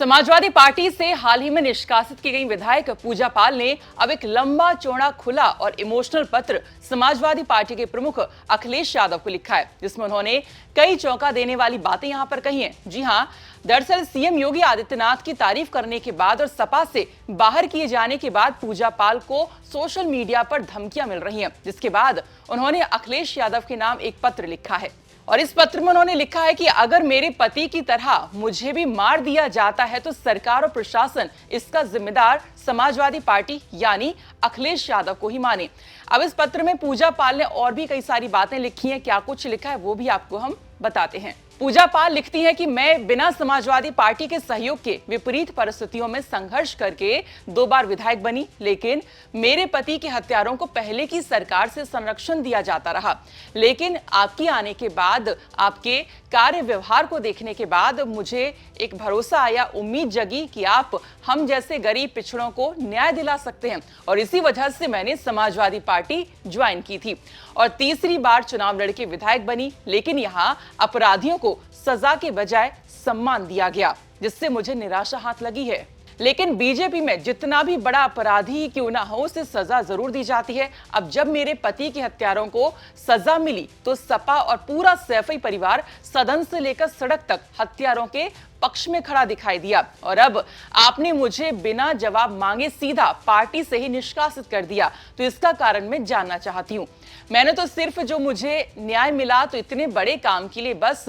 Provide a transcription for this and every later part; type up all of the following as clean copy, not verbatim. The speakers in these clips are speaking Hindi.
समाजवादी पार्टी से हाल ही में निष्कासित की गई विधायक पूजा पाल ने अब एक लंबा चौड़ा खुला और इमोशनल पत्र समाजवादी पार्टी के प्रमुख अखिलेश यादव को लिखा है, जिसमें उन्होंने कई चौंका देने वाली बातें यहां पर कही हैं। जी हां, दरअसल सीएम योगी आदित्यनाथ की तारीफ करने के बाद और सपा से बाहर किए जाने के बाद पूजा पाल को सोशल मीडिया पर धमकियां मिल रही हैं, जिसके बाद उन्होंने अखिलेश यादव के नाम एक पत्र लिखा है। और इस पत्र में उन्होंने लिखा है कि अगर मेरे पति की तरह मुझे भी मार दिया जाता है तो सरकार और प्रशासन इसका जिम्मेदार समाजवादी पार्टी यानी अखिलेश यादव को ही माने। अब इस पत्र में पूजा पाल ने और भी कई सारी बातें लिखी हैं। क्या कुछ लिखा है वो भी आपको हम बताते हैं। पूजा पाल लिखती हैं कि मैं बिना समाजवादी पार्टी के सहयोग के विपरीत परिस्थितियों में संघर्ष करके 2 बार विधायक बनी, लेकिन मेरे पति के हत्यारों को पहले की सरकार से संरक्षण दिया जाता रहा। लेकिन आपके आने के बाद, आपके कार्य व्यवहार को देखने के बाद मुझे एक भरोसा आया, उम्मीद जगी कि आप हम जैसे गरीब पिछड़ों को न्याय दिला सकते हैं, और इसी वजह से मैंने समाजवादी पार्टी ज्वाइन की थी और तीसरी बार चुनाव लड़के विधायक बनी। लेकिन यहाँ अपराधियों को सजा के बजाय सम्मान दिया गया, जिससे मुझे निराशा हाथ लगी है। लेकिन बीजेपी में जितना भी बड़ा अपराधी क्यों ना हो, उसे सजा जरूर दी जाती है। अब जब मेरे पति के हत्यारों को सजा मिली तो सपा और पूरा सैफई परिवार सदन से लेकर सड़क तक हत्यारों के पक्ष में खड़ा दिखाई दिया, और अब आपने मुझे बिना जवाब मांगे सीधा पार्टी से ही निष्कासित कर दिया। तो इसका कारण मैं जानना चाहती हूँ। मैंने तो सिर्फ जो मुझे न्याय मिला, तो इतने बड़े काम के लिए बस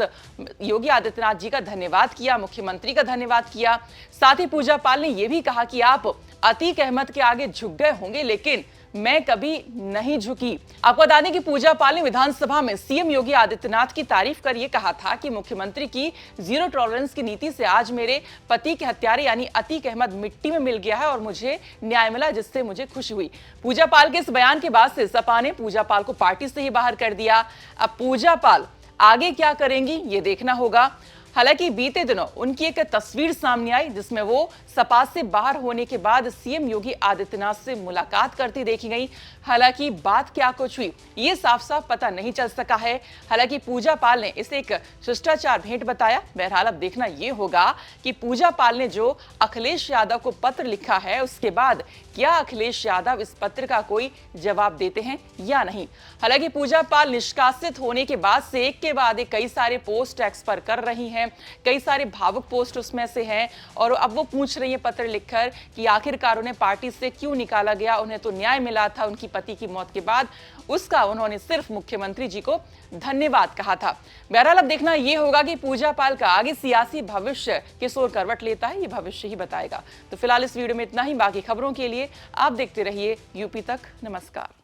योगी आदित्यनाथ जी का धन्यवाद किया, मुख्यमंत्री का धन्यवाद किया। साथ ही पूजा पाल ने यह भी कहा कि आप अतीक अहमद के आगे झुक गए होंगे, लेकिन मैं कभी नहीं झुकी। आपको बता दें कि पूजा पाल ने विधानसभा में सीएम योगी आदित्यनाथ की तारीफ कर यह कहा था कि मुख्यमंत्री की जीरो टॉलरेंस की नीति से आज मेरे पति के हत्यारे यानी अतीक अहमद मिट्टी में मिल गया है और मुझे न्याय मिला, जिससे मुझे खुशी हुई। पूजा पाल के इस बयान के बाद से सपा ने पूजा पाल को पार्टी से ही बाहर कर दिया। अब पूजा पाल आगे क्या करेंगी ये देखना होगा। हालांकि बीते दिनों उनकी एक तस्वीर सामने आई, जिसमें वो सपा से बाहर होने के बाद सीएम योगी आदित्यनाथ से मुलाकात करती देखी गई। हालांकि बात क्या कुछ हुई ये साफ साफ पता नहीं चल सका है। हालांकि पूजा पाल ने इसे एक शिष्टाचार भेंट बताया। बहरहाल अब देखना यह होगा कि पूजा पाल ने जो अखिलेश यादव को पत्र लिखा है, उसके बाद क्या अखिलेश यादव इस पत्र का कोई जवाब देते हैं या नहीं। हालांकि पूजा पाल निष्कासित होने के बाद से एक के बाद एक कई सारे पोस्ट एक्स पर कर रही हैं, कई सारे भावुक पोस्ट उसमें से हैं, और अब वो पूछ रही है पत्र लिखकर कि आखिरकार उन्हें पार्टी से क्यों निकाला गया। उन्हें तो न्याय मिला था उनकी पति की मौत के बाद, उसका उन्होंने सिर्फ मुख्यमंत्री जी को धन्यवाद कहा था। बहरहाल अब देखना यह होगा कि पूजा पाल का आगे सियासी भविष्य किस ओर करवट लेता है, ये भविष्य ही बताएगा। तो फिलहाल इस वीडियो में इतना ही। बाकी खबरों के लिए आप देखते रहिए यूपी तक। नमस्कार।